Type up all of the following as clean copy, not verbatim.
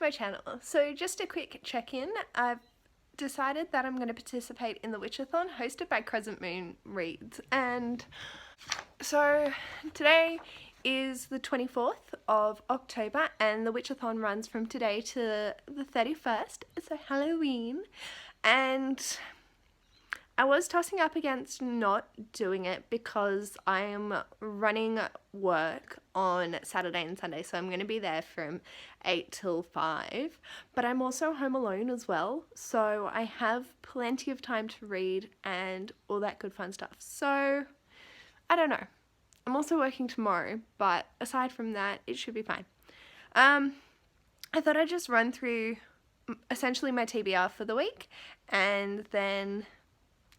my channel. So just a quick check-in. I've decided that I'm going to participate in the Witchathon hosted by Crescent Moon Reads, and so today is the 24th of October and the Witchathon runs from today to the 31st, so Halloween, and I was tossing up against not doing it because I am running work on Saturday and Sunday, so I'm going to be there from 8 till 5, but I'm also home alone as well, so I have plenty of time to read and all that good fun stuff. So I don't know. I'm also working tomorrow, but aside from that, it should be fine. I thought I'd just run through essentially my TBR for the week and then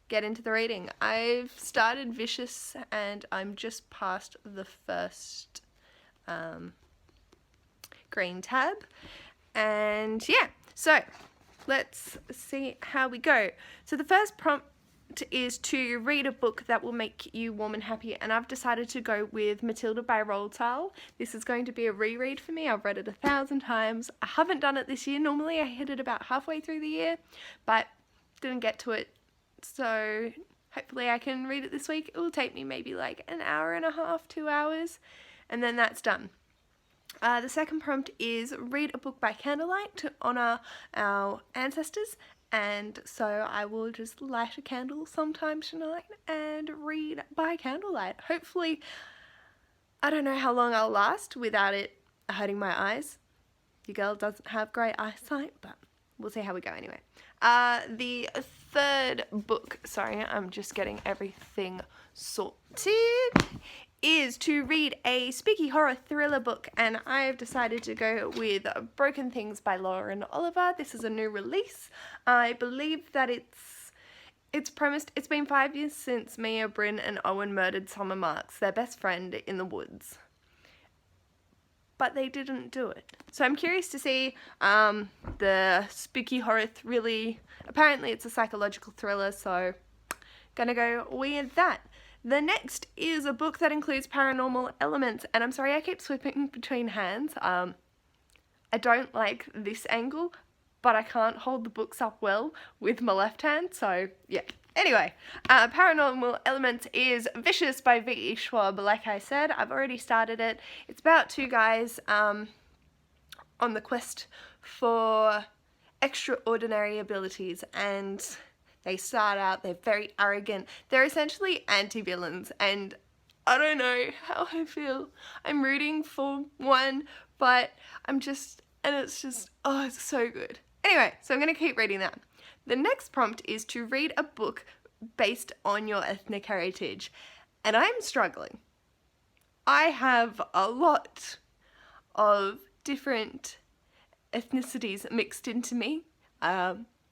get into the reading. I've started Vicious and I'm just past the first green tab, and yeah, so let's see how we go. So the first prompt is to read a book that will make you warm and happy, and I've decided to go with Matilda by Roald Dahl. This is going to be a reread for me. I've read it 1,000 times. I haven't done it this year. Normally I hit it about halfway through the year, but didn't get to it, so hopefully I can read it this week. It will take me maybe like an hour and a half, 2 hours, and then that's done. The second prompt is read a book by candlelight to honour our ancestors, and so I will just light a candle sometime tonight and read by candlelight. Hopefully, I don't know how long I'll last without it hurting my eyes. Your girl doesn't have great eyesight, but we'll see how we go anyway. The third book, sorry, I'm just getting everything sorted, is to read a spooky horror thriller book, and I've decided to go with Broken Things by Lauren Oliver. This is a new release. I believe that it's premised, it's been 5 years since Mia, Bryn and Owen murdered Summer Marks, their best friend, in the woods. But they didn't do it. So I'm curious to see the spooky horror thriller. Apparently it's a psychological thriller, so gonna go with that. The next is a book that includes paranormal elements, and I'm sorry I keep slipping between hands. I don't like this angle, but I can't hold the books up well with my left hand, so yeah. Anyway, Paranormal Elements is Vicious by V.E. Schwab. Like I said, I've already started it. It's about two guys on the quest for extraordinary abilities, and they start out, they're very arrogant. They're essentially anti-villains, and I don't know how I feel. I'm rooting for one, but it's just, oh, it's so good. Anyway, so I'm going to keep reading that. The next prompt is to read a book based on your ethnic heritage, and I'm struggling. I have a lot of different ethnicities mixed into me.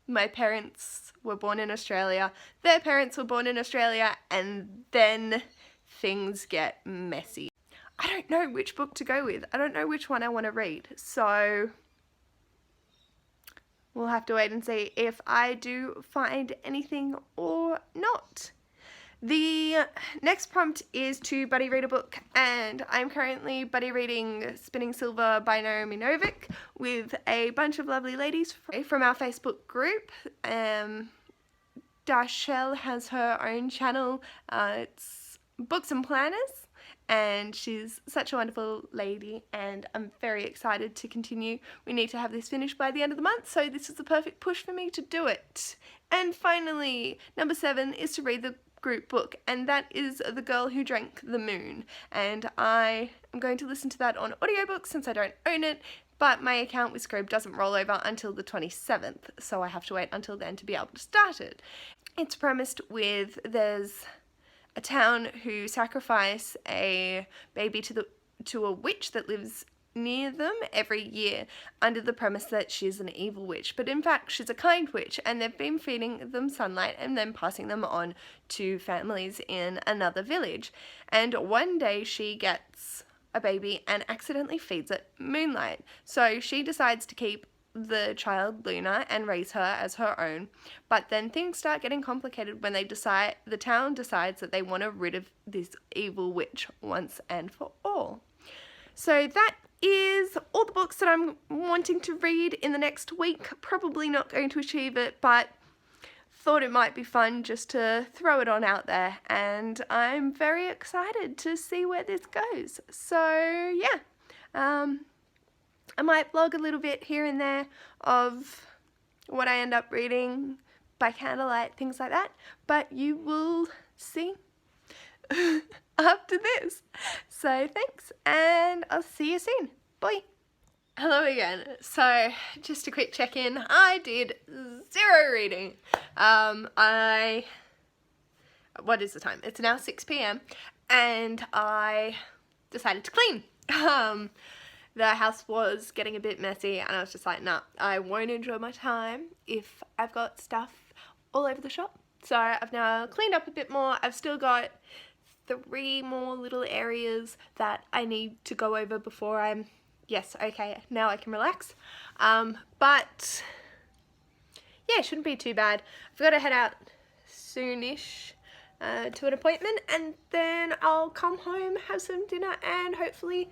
My parents were born in Australia, their parents were born in Australia, and then things get messy. I don't know which book to go with. I don't know which one I want to read, so we'll have to wait and see if I do find anything or not. The next prompt is to buddy read a book, and I'm currently buddy reading Spinning Silver by Naomi Novik with a bunch of lovely ladies from our Facebook group. Darshell has her own channel. It's Books and Planners, and she's such a wonderful lady, and I'm very excited to continue. We need to have this finished by the end of the month, so this is the perfect push for me to do it. And finally, number 7 is to read the group book, and that is The Girl Who Drank the Moon, and I am going to listen to that on audiobook since I don't own it, but my account with Scribe doesn't roll over until the 27th, so I have to wait until then to be able to start it. It's premised with there's a town who sacrifice a baby to a witch that lives near them every year under the premise that she's an evil witch, but in fact she's a kind witch, and they've been feeding them sunlight and then passing them on to families in another village. And one day she gets a baby and accidentally feeds it moonlight, so she decides to keep the child Luna and raise her as her own, but then things start getting complicated when the town decides that they want to rid of this evil witch once and for all. So that is all the books that I'm wanting to read in the next week. Probably not going to achieve it, but thought it might be fun just to throw it on out there, and I'm very excited to see where this goes. So yeah, I might vlog a little bit here and there of what I end up reading by candlelight, things like that, but you will see after this. So thanks, and I'll see you soon. Bye. Hello again. So just a quick check-in. I did 0 reading. What is the time? It's now 6 p.m. and I decided to clean. The house was getting a bit messy and I was just like, nah, I won't enjoy my time if I've got stuff all over the shop. So I've now cleaned up a bit more. I've still got 3 more little areas that I need to go over before I'm, yes, okay, now I can relax. But yeah, it shouldn't be too bad. I've got to head out soonish to an appointment, and then I'll come home, have some dinner, and hopefully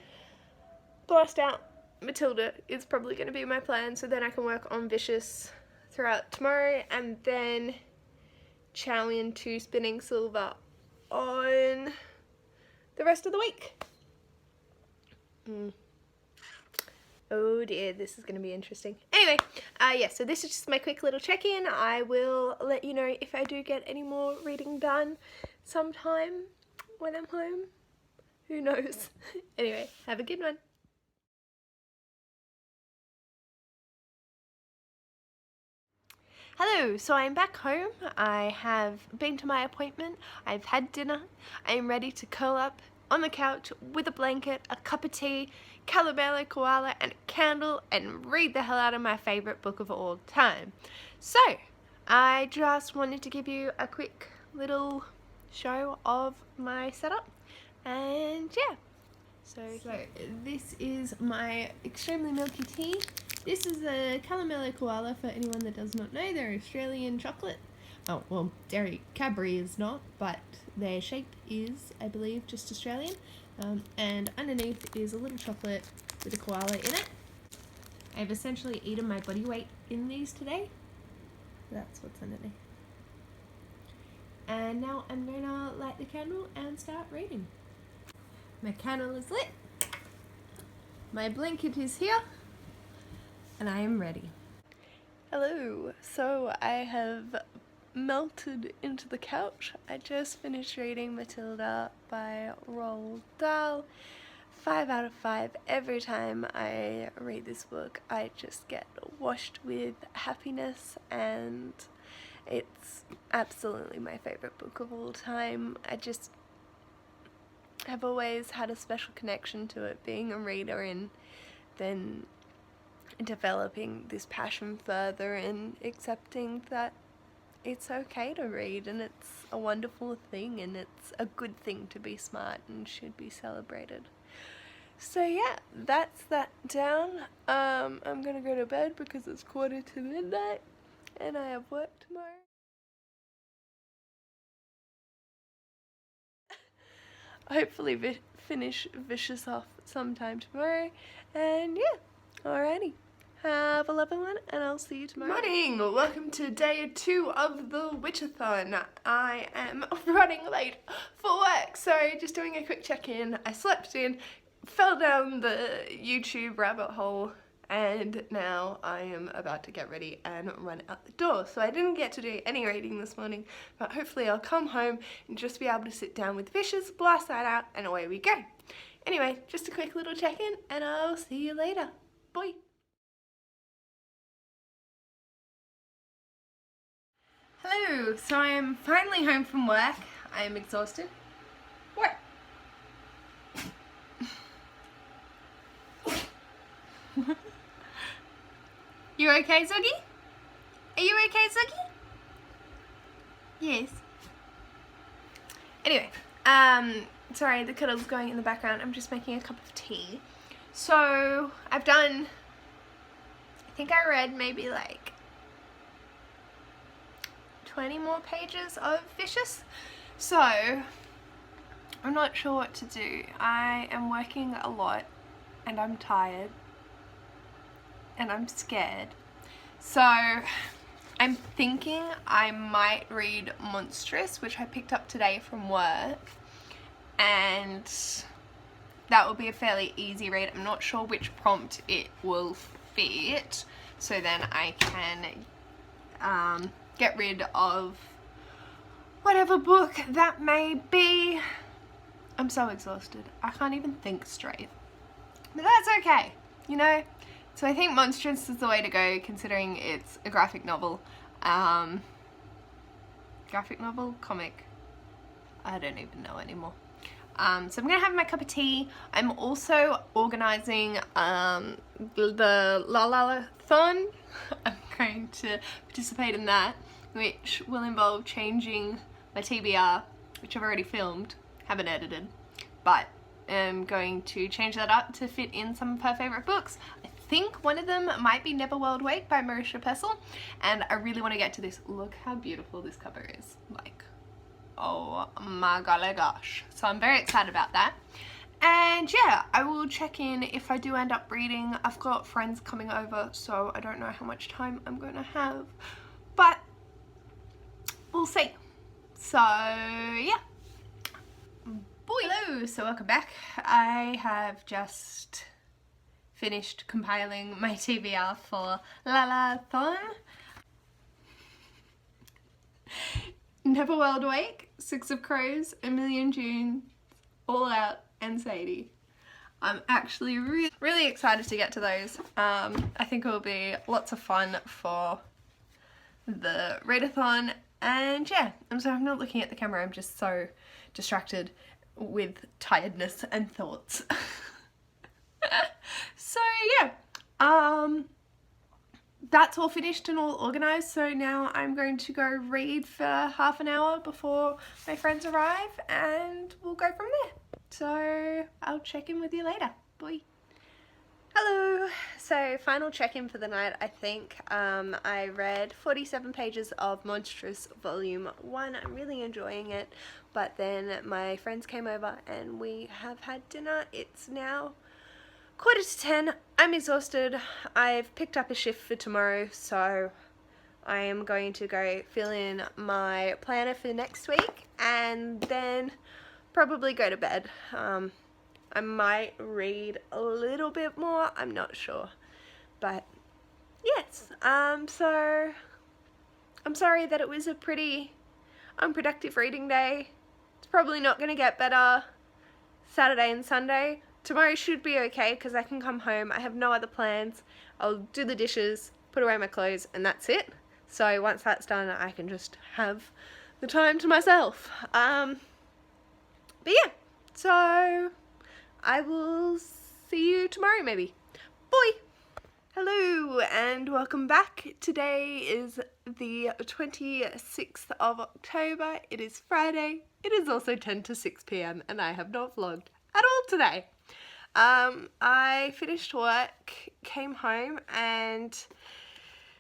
blast out Matilda is probably going to be my plan, so then I can work on Vicious throughout tomorrow, and then chow into Spinning Silver on the rest of the week. Oh dear, this is going to be interesting. Anyway, yeah, so this is just my quick little check-in. I will let you know if I do get any more reading done sometime when I'm home. Who knows? Anyway, have a good one. Hello, so I'm back home. I have been to my appointment. I've had dinner. I am ready to curl up on the couch with a blanket, a cup of tea, calamari koala, and a candle, and read the hell out of my favorite book of all time. So, I just wanted to give you a quick little show of my setup, and yeah. So this is my extremely milky tea. This is a calamari koala, for anyone that does not know. They're Australian chocolate. Oh, well, dairy Cadbury is not, but their shape is, I believe, just Australian. And underneath is a little chocolate with a koala in it. I've essentially eaten my body weight in these today. That's what's underneath. And now I'm going to light the candle and start reading. My candle is lit. My blanket is here. And I am ready. Hello. So I have melted into the couch. I just finished reading Matilda by Roald Dahl. 5 out of 5. Every time I read this book, I just get washed with happiness, and it's absolutely my favorite book of all time. I've always had a special connection to it, being a reader, and then developing this passion further and accepting that it's okay to read, and it's a wonderful thing, and it's a good thing to be smart and should be celebrated. So yeah, that's that down. I'm gonna go to bed because it's midnight and I have work tomorrow. Hopefully finish Vicious off sometime tomorrow, and yeah, alrighty. Have a lovely one, and I'll see you tomorrow. Morning! Welcome to day 2 of the Witchathon. I am running late for work, so just doing a quick check-in. I slept in, fell down the YouTube rabbit hole, and now I am about to get ready and run out the door. So I didn't get to do any reading this morning, but hopefully I'll come home and just be able to sit down with Vicious, blast that out, and away we go. Anyway, just a quick little check-in, and I'll see you later. Bye! Hello, so I am finally home from work. I am exhausted. What? You okay, Zuggy? Are you okay, Zuggy? Yes. Anyway, sorry, the kettle's going in the background. I'm just making a cup of tea. So, I've done, I think I read maybe like 20 more pages of Vicious, so I'm not sure what to do. I am working a lot and I'm tired and I'm scared. So I'm thinking I might read Monstrous, which I picked up today from work, and that will be a fairly easy read. I'm not sure which prompt it will fit, so then I can get rid of whatever book that may be. I'm so exhausted. I can't even think straight. But that's okay, you know? So I think Monstrous is the way to go, considering it's a graphic novel. Graphic novel? Comic? I don't even know anymore. So I'm going to have my cup of tea. I'm also organising the readathon. I'm going to participate in that, which will involve changing my TBR, which I've already filmed, haven't edited, but I'm going to change that up to fit in some of her favourite books. I think one of them might be Neverworld Wake by Marisha Pessl, and I really want to get to this. Look how beautiful this cover is. Like, oh my golly gosh. So I'm very excited about that. And yeah, I will check in if I do end up reading. I've got friends coming over, so I don't know how much time I'm going to have, but we'll see. So yeah. Hello, so welcome back. I have just finished compiling my TBR for readathon. Neverworld Wake, Six of Crows, A Million Junes, All Out, and Sadie. I'm actually really excited to get to those. I think it will be lots of fun for the readathon, and yeah, I'm not looking at the camera, I'm just so distracted with tiredness and thoughts. So yeah, that's all finished and all organised, so now I'm going to go read for half an hour before my friends arrive, and we'll go from there. So I'll check in with you later. Bye. Hello. So final check-in for the night, I think. I read 47 pages of Monstrous Volume 1. I'm really enjoying it, but then my friends came over and we have had dinner. It's now 9:45. I'm exhausted. I've picked up a shift for tomorrow, so I am going to go fill in my planner for next week and then probably go to bed. I might read a little bit more, I'm not sure, but yes, so I'm sorry that it was a pretty unproductive reading day. It's probably not going to get better Saturday and Sunday. Tomorrow should be okay because I can come home, I have no other plans, I'll do the dishes, put away my clothes, and that's it. So once that's done, I can just have the time to myself. But yeah, so I will see you tomorrow maybe. Bye! Hello and welcome back. Today is the 26th of October. It is Friday. It is also 10 to 6 p.m. and I have not vlogged at all today. I finished work, came home and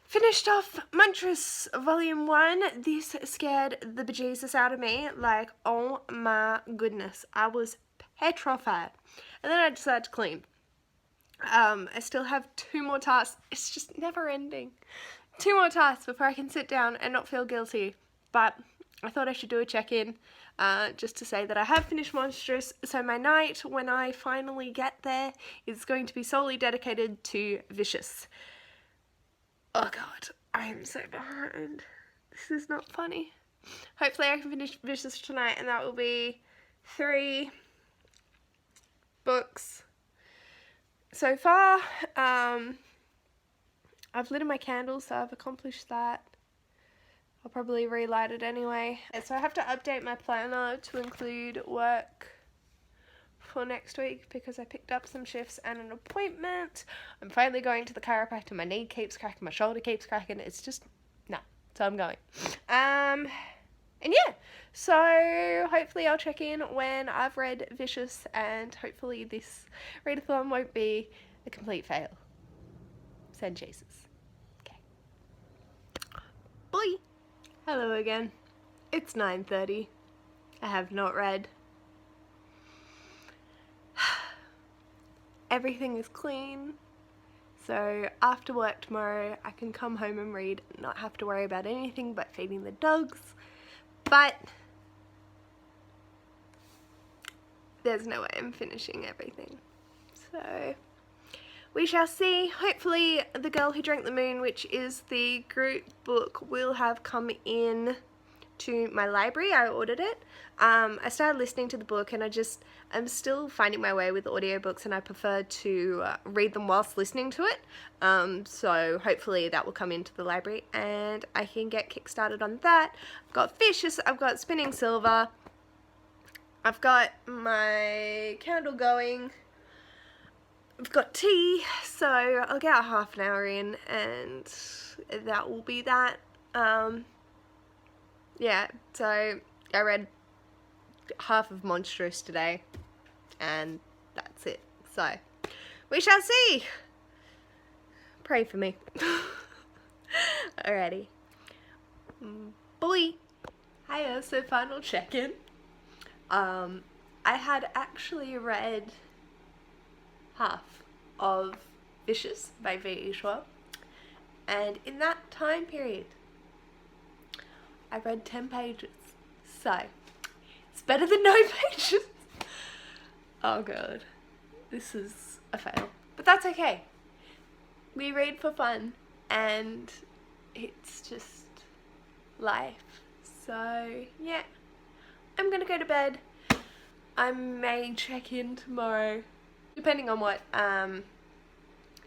finished off Monstrous Volume 1. This scared the bejesus out of me. Like, oh my goodness. I was petrified. And then I decided to clean. I still have 2 more tasks. It's just never ending. 2 more tasks before I can sit down and not feel guilty. But I thought I should do a check-in just to say that I have finished Monstrous. So my night, when I finally get there, is going to be solely dedicated to Vicious. Oh god, I am so behind. This is not funny. Hopefully I can finish Vicious tonight, and that will be 3 books so far. I've lit my candles, so I've accomplished that. I'll probably relight it anyway. So I have to update my planner to include work for next week because I picked up some shifts and an appointment. I'm finally going to the chiropractor. My knee keeps cracking, my shoulder keeps cracking. It's just, no. So I'm going. And yeah, so hopefully I'll check in when I've read Vicious, and hopefully this readathon won't be a complete fail. Send Jesus. Okay. Bye. Hello again. It's 9:30. I have not read. everything is clean. So after work tomorrow, I can come home and read, not have to worry about anything but feeding the dogs. But there's no way I'm finishing everything. So we shall see. Hopefully The Girl Who Drank the Moon, which is the group book, will have come in to my library. I ordered it. I started listening to the book and I'm still finding my way with audiobooks, and I prefer to read them whilst listening to it. So hopefully that will come into the library and I can get kickstarted on that. I've got fishes, I've got spinning silver, I've got my candle going, I've got tea, so I'll get a half an hour in and that will be that. Yeah, so I read half of Monstrous today and that's it. So we shall see. Pray for me. Alrighty. Boy. Hiya, so final check-in. I had actually read half of Vicious by V. Ishwa, and in that time period I read 10 pages, so it's better than no pages. Oh god, this is a fail, but that's okay. We read for fun and it's just life. So yeah, I'm gonna go to bed. I may check in tomorrow, depending on what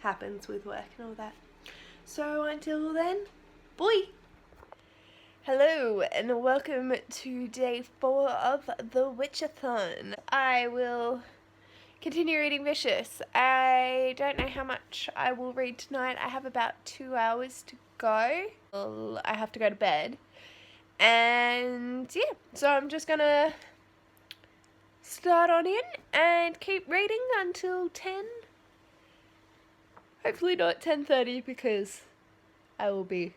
happens with work and all that. So until then, bye. Hello and welcome to day 4 of the Witchathon. I will continue reading Vicious. I don't know how much I will read tonight. I have about 2 hours to go. Well, I have to go to bed. And yeah, so I'm just gonna start on in and keep reading until 10. Hopefully not 10:30 because I will be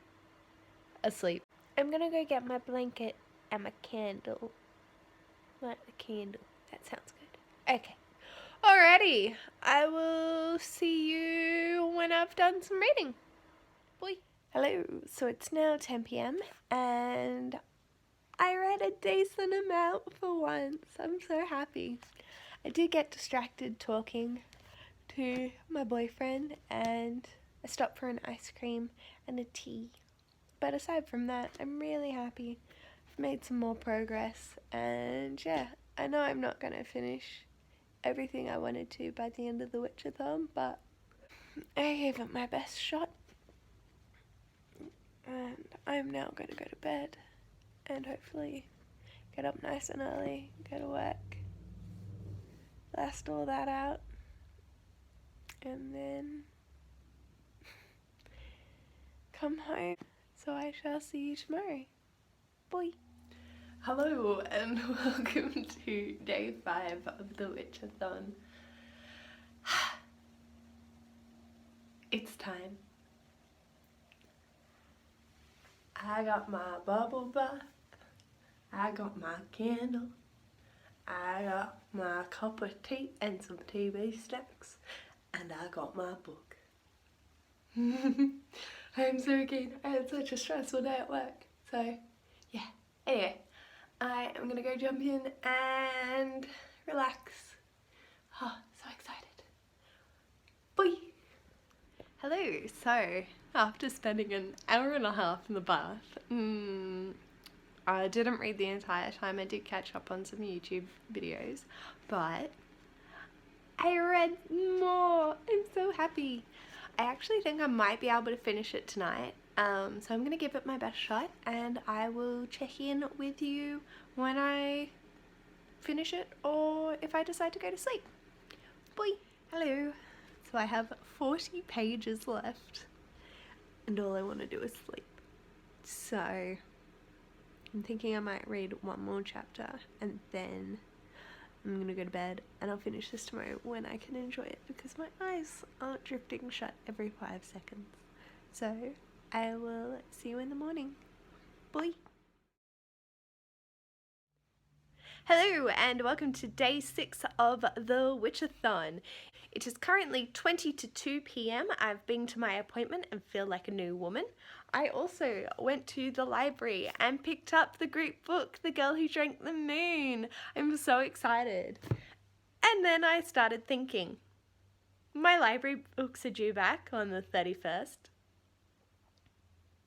asleep. I'm gonna go get my blanket and my candle. Light the candle. That sounds good. Okay. Alrighty. I will see you when I've done some reading. Bye. Hello. So it's now 10 p.m. and I read a decent amount for once. I'm so happy. I did get distracted talking to my boyfriend and I stopped for an ice cream and a tea. But aside from that, I'm really happy. I've made some more progress and yeah, I know I'm not going to finish everything I wanted to by the end of the Witchathon, but I gave it my best shot. And I'm now going to go to bed and hopefully get up nice and early, go to work, last all that out, and then come home. So I shall see you tomorrow. Bye. Hello and welcome to day 5 of the Witchathon. It's time. I got my bubble bath, I got my candle, I got my cup of tea and some TV snacks, and I got my book. I'm so keen. I had such a stressful day at work. So, yeah. Anyway, I am gonna go jump in and relax. Oh, so excited. Bye. Hello. So, after spending an hour and a half in the bath, I didn't read the entire time. I did catch up on some YouTube videos, but I read more. I'm so happy. I actually think I might be able to finish it tonight, so I'm going to give it my best shot and I will check in with you when I finish it or if I decide to go to sleep. Bye! Hello! So I have 40 pages left and all I want to do is sleep. So I'm thinking I might read one more chapter and then I'm gonna go to bed and I'll finish this tomorrow when I can enjoy it because my eyes aren't drifting shut every 5 seconds. So I will see you in the morning. Bye. Hello and welcome to day 6 of the Witchathon. It is currently 20 to 2 p.m. I've been to my appointment and feel like a new woman. I also went to the library and picked up the Greek book, The Girl Who Drank the Moon. I'm so excited. And then I started thinking, my library books are due back on the 31st.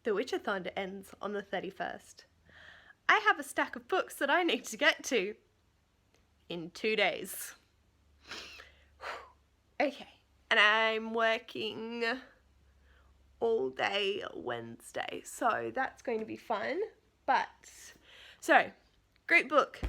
The Witchathon ends on the 31st. I have a stack of books that I need to get to in 2 days. Okay, and I'm working all day Wednesday, so that's going to be fun. So, great book.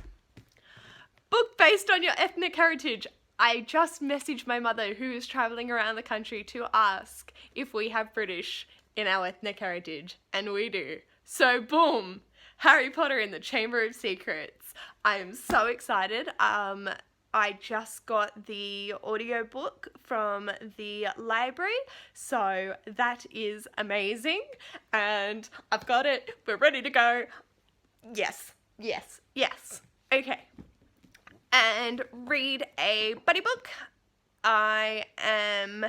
Book based on your ethnic heritage. I just messaged my mother who is travelling around the country to ask if we have British in our ethnic heritage, and we do. So boom, Harry Potter and the Chamber of Secrets. I'm so excited. I just got the audiobook from the library, so that is amazing, and I've got it. We're ready to go. Yes, yes, yes. Okay. And read a buddy book. I am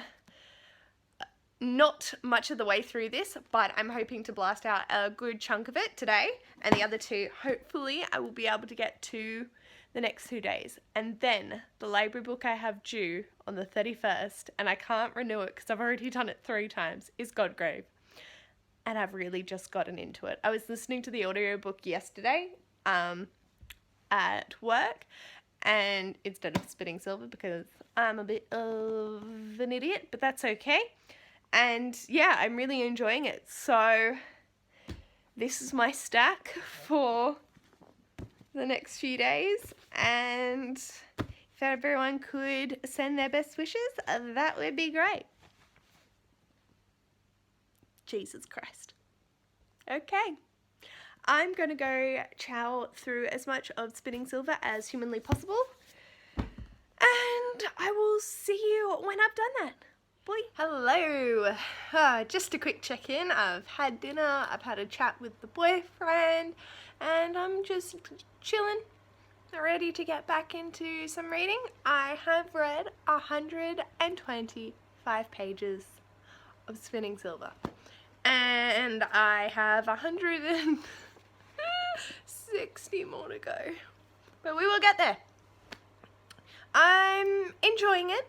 not much of the way through this, but I'm hoping to blast out a good chunk of it today, and the other two, hopefully, I will be able to get to the next 2 days. And then the library book I have due on the 31st, and I can't renew it because I've already done it 3 times, is Godgrave. And I've really just gotten into it. I was listening to the audiobook yesterday at work, and instead of Spitting Silver because I'm a bit of an idiot, but that's okay. And yeah, I'm really enjoying it. So this is my stack for the next few days, and if everyone could send their best wishes, that would be great. Jesus Christ. Okay. I'm going to go chow through as much of Spitting Silver as humanly possible, and I will see you when I've done that. Bye. Hello. Just a quick check-in. I've had dinner, I've had a chat with the boyfriend, and I'm just chilling, ready to get back into some reading. I have read 125 pages of Spitting Silver, and I have 160 more to go, but we will get there. I'm enjoying it.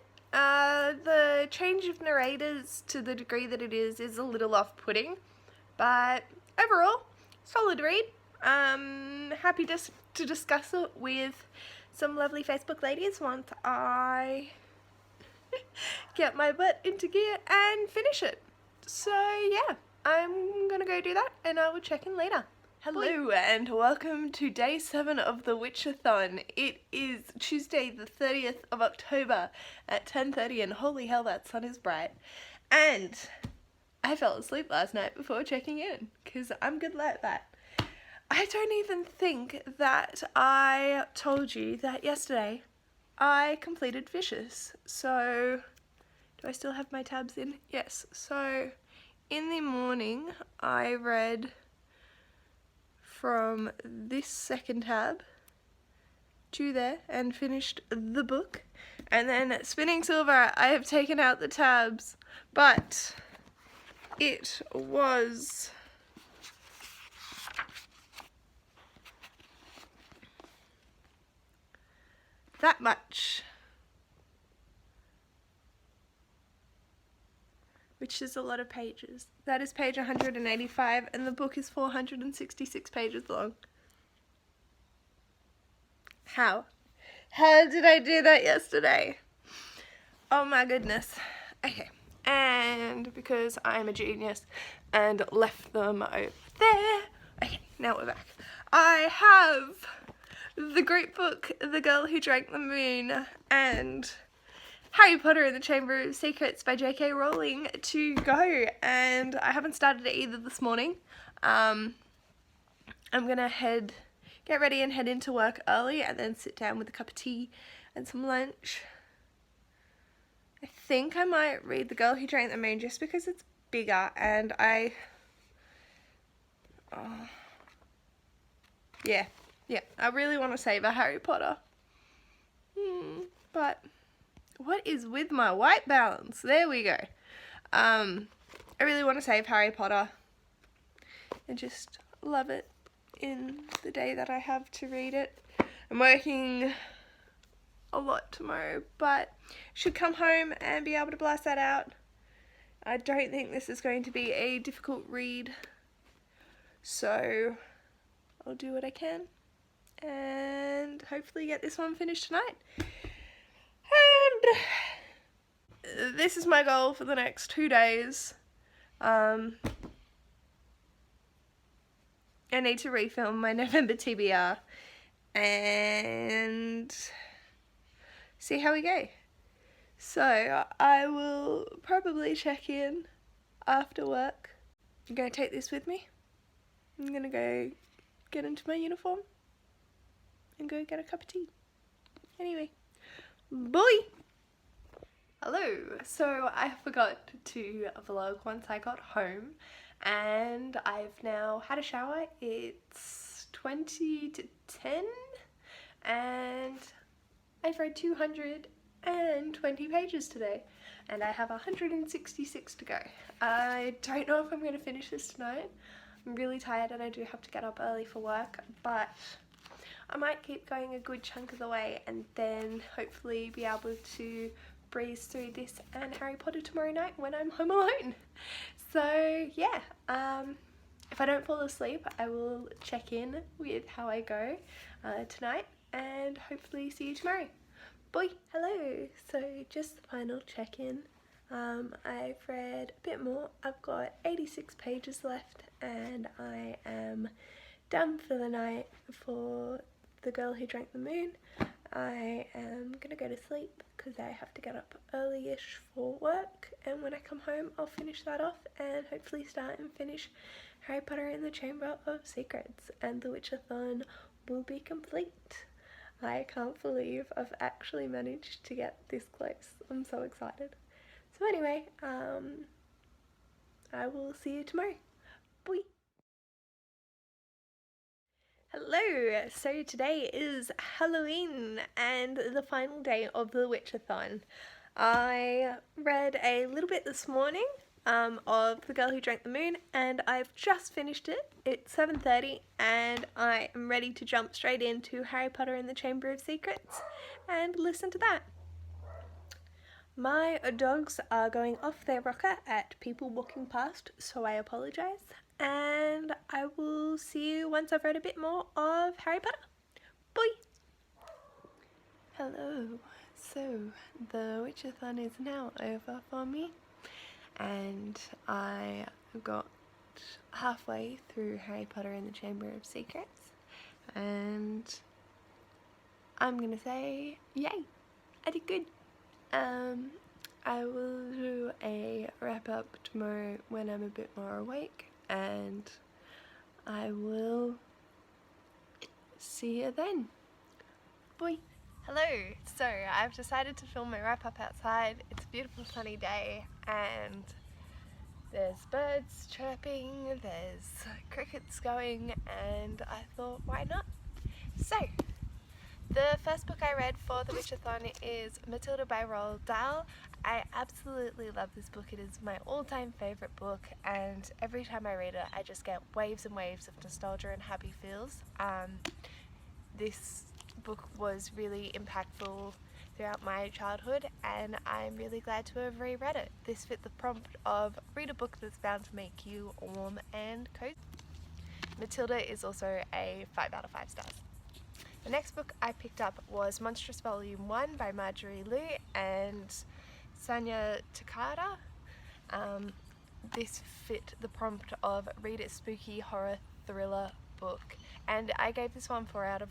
The change of narrators, to the degree that it is a little off-putting, but overall, solid read. Happy to discuss it with some lovely Facebook ladies once I get my butt into gear and finish it. So yeah, I'm gonna go do that, and I will check in later. Hello and welcome to day 7 of the Witchathon. It is Tuesday the 30th of October at 10:30, and holy hell, that sun is bright. And I fell asleep last night before checking in because I'm good like that. I don't even think that I told you that yesterday I completed Vicious. So do I still have my tabs in? Yes. So in the morning I read from this second tab to there and finished the book, and then Spinning Silver I have taken out the tabs, but it was that much, which is a lot of pages. That is page 185, and the book is 466 pages long. How? How did I do that yesterday? Oh my goodness. Okay, and because I'm a genius and left them over there. Okay, now we're back. I have the great book, The Girl Who Drank the Moon, and Harry Potter and the Chamber of Secrets by J.K. Rowling to go, and I haven't started it either this morning. I'm gonna get ready and head into work early, and then sit down with a cup of tea and some lunch. I think I might read The Girl Who Drank the Moon just because it's bigger, and yeah, Yeah, I really want to save a Harry Potter. But what is with my white balance? There we go. I really want to save Harry Potter and just love it in the day that I have to read it. I'm working a lot tomorrow, but should come home and be able to blast that out. I don't think this is going to be a difficult read, so I'll do what I can and hopefully get this one finished tonight. And this is my goal for the next 2 days. I need to refilm my November TBR and see how we go. So I will probably check in after work. I'm going to take this with me. I'm going to go get into my uniform and go get a cup of tea. Anyway, bye! Hello! So I forgot to vlog once I got home, and I've now had a shower. It's 20 to 10 and I've read 220 pages today and I have 166 to go. I don't know if I'm going to finish this tonight. I'm really tired and I do have to get up early for work, but I might keep going a good chunk of the way and then hopefully be able to breeze through this and Harry Potter tomorrow night when I'm home alone. So yeah, if I don't fall asleep, I will check in with how I go tonight and hopefully see you tomorrow. Bye! Hello! So just the final check-in. I've read a bit more. I've got 86 pages left and I am done for the night for The Girl Who Drank the Moon. I am gonna go to sleep because I have to get up early-ish for work, and when I come home I'll finish that off and hopefully start and finish Harry Potter and the Chamber of Secrets, and the Witchathon will be complete. I can't believe I've actually managed to get this close. I'm so excited. So anyway, I will see you tomorrow. Bye! Hello! So today is Halloween and the final day of the Witchathon. I read a little bit this morning of The Girl Who Drank the Moon and I've just finished it. It's 7:30 and I am ready to jump straight into Harry Potter and the Chamber of Secrets and listen to that. My dogs are going off their rocker at people walking past, so I apologise, and I will see you once I've read a bit more of Harry Potter. Bye! Hello. So the Witchathon is now over for me and I got halfway through Harry Potter and the Chamber of Secrets and I'm gonna say yay, I did good. I will do a wrap up tomorrow when I'm a bit more awake and I will see you then. Bye! Hello! So I've decided to film my wrap up outside. It's a beautiful sunny day and there's birds chirping, there's crickets going, and I thought why not? So the first book I read for the Witchathon is Matilda by Roald Dahl. I absolutely love this book. It is my all-time favourite book and every time I read it I just get waves and waves of nostalgia and happy feels. This book was really impactful throughout my childhood and I'm really glad to have reread it. This fit the prompt of read a book that's bound to make you warm and cozy. Matilda is also a 5 out of 5 stars. The next book I picked up was Monstrous Volume 1 by Marjorie Liu and Sanya Takada. This fit the prompt of read a spooky horror thriller book and I gave this one 4 out of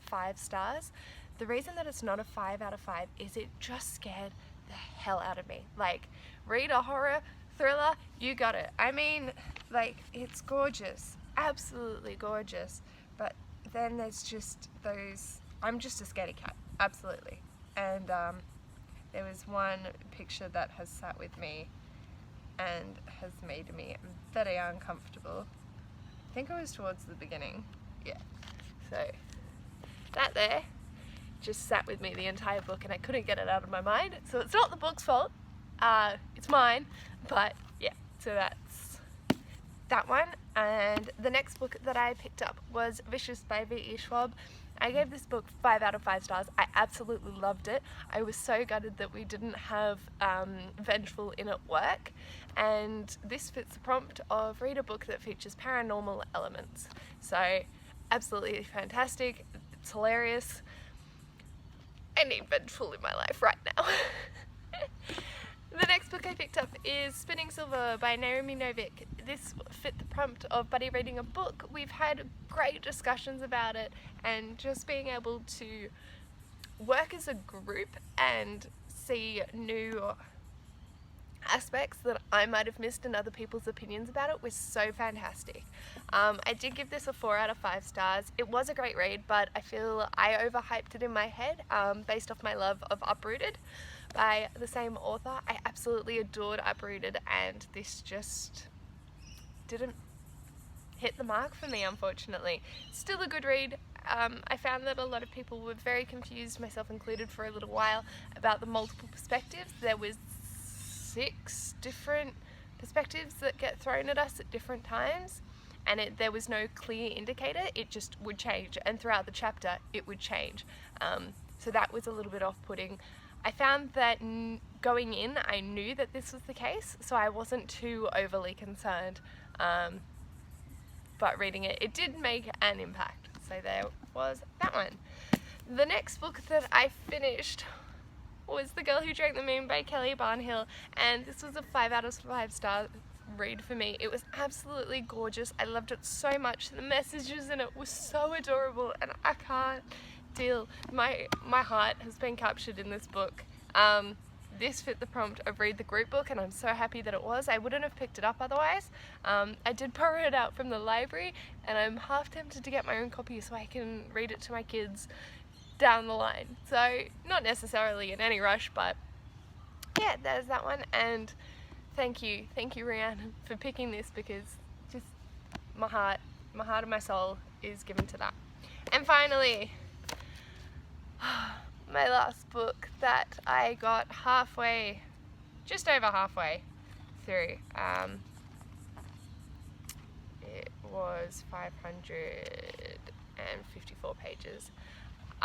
5 stars. The reason that it's not a 5 out of 5 is it just scared the hell out of me. Like, read a horror thriller, you got it. I mean, like, it's gorgeous, absolutely gorgeous, but then there's just those, I'm just a scaredy cat, absolutely. And there was one picture that has sat with me and has made me very uncomfortable. I think it was towards the beginning, yeah. So that there just sat with me the entire book and I couldn't get it out of my mind. So it's not the book's fault, it's mine, but yeah, so that's that one. And the next book that I picked up was Vicious by V.E. Schwab. I gave this book 5 out of 5 stars. I absolutely loved it. I was so gutted that we didn't have Vengeful in at work, and this fits the prompt of read a book that features paranormal elements. So absolutely fantastic, it's hilarious. I need Vengeful in my life right now. The next book I picked up is Spinning Silver by Naomi Novik. This fit the prompt of buddy reading a book. We've had great discussions about it, and just being able to work as a group and see new aspects that I might have missed in other people's opinions about it was so fantastic. I did give this a 4 out of 5 stars. It was a great read, but I feel I overhyped it in my head based off my love of Uprooted by the same author. I absolutely adored Uprooted, and this just didn't hit the mark for me, unfortunately. Still a good read. I found that a lot of people were very confused, myself included for a little while, about the multiple perspectives. There was 6 different perspectives that get thrown at us at different times, and there was no clear indicator. It just would change, and throughout the chapter it would change. So that was a little bit off-putting. I found that going in, I knew that this was the case, so I wasn't too overly concerned. But reading it, it did make an impact. So there was that one. The next book that I finished was The Girl Who Drank the Moon by Kelly Barnhill, and this was a 5 out of 5 star read for me. It was absolutely gorgeous. I loved it so much. The messages in it were so adorable, and I can't deal. My heart has been captured in this book. This fit the prompt of read the group book, and I'm so happy that it was. I wouldn't have picked it up otherwise. I did borrow it out from the library, and I'm half tempted to get my own copy so I can read it to my kids down the line. So not necessarily in any rush, but yeah, there's that one. And thank you Rhiannon for picking this, because just my heart and my soul is given to that. And finally, my last book that I got just over halfway through. It was 554 pages.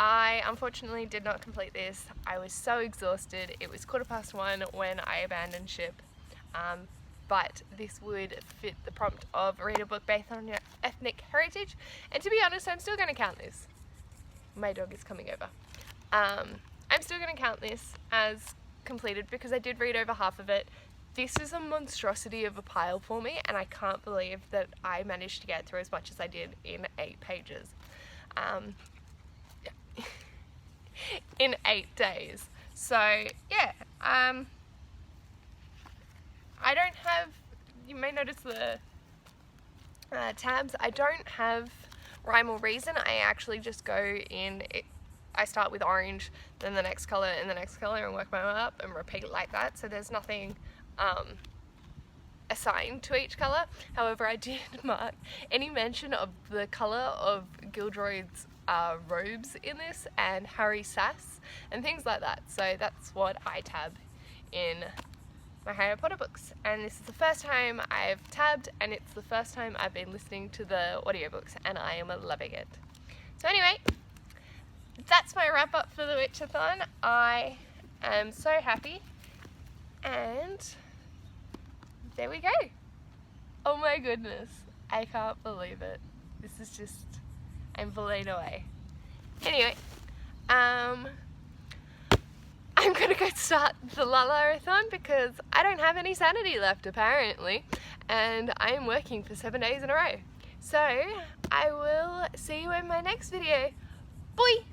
I unfortunately did not complete this. I was so exhausted. It was 1:15 when I abandoned ship. But this would fit the prompt of read a book based on your ethnic heritage. And to be honest, I'm still going to count this. My dog is coming over. I'm still going to count this as completed because I did read over half of it. This is a monstrosity of a pile for me, and I can't believe that I managed to get through as much as I did in 8 pages. In 8 days. So yeah, I don't have, you may notice the tabs, I don't have rhyme or reason. I actually just go in, I start with orange, then the next colour and the next colour, and work my way up and repeat like that. So there's nothing assigned to each colour. However, I did mark any mention of the colour of Gilderoy's robes in this, and Harry Sass and things like that. So that's what I tab in my Harry Potter books, and this is the first time I've tabbed, and it's the first time I've been listening to the audiobooks, and I am loving it. So anyway, that's my wrap up for the Witchathon. I am so happy, and there we go. Oh my goodness, I can't believe it. This is just, I'm blown away. Anyway, I'm gonna go start the Lalathon because I don't have any sanity left apparently, and I am working for 7 days in a row. So I will see you in my next video. Bye!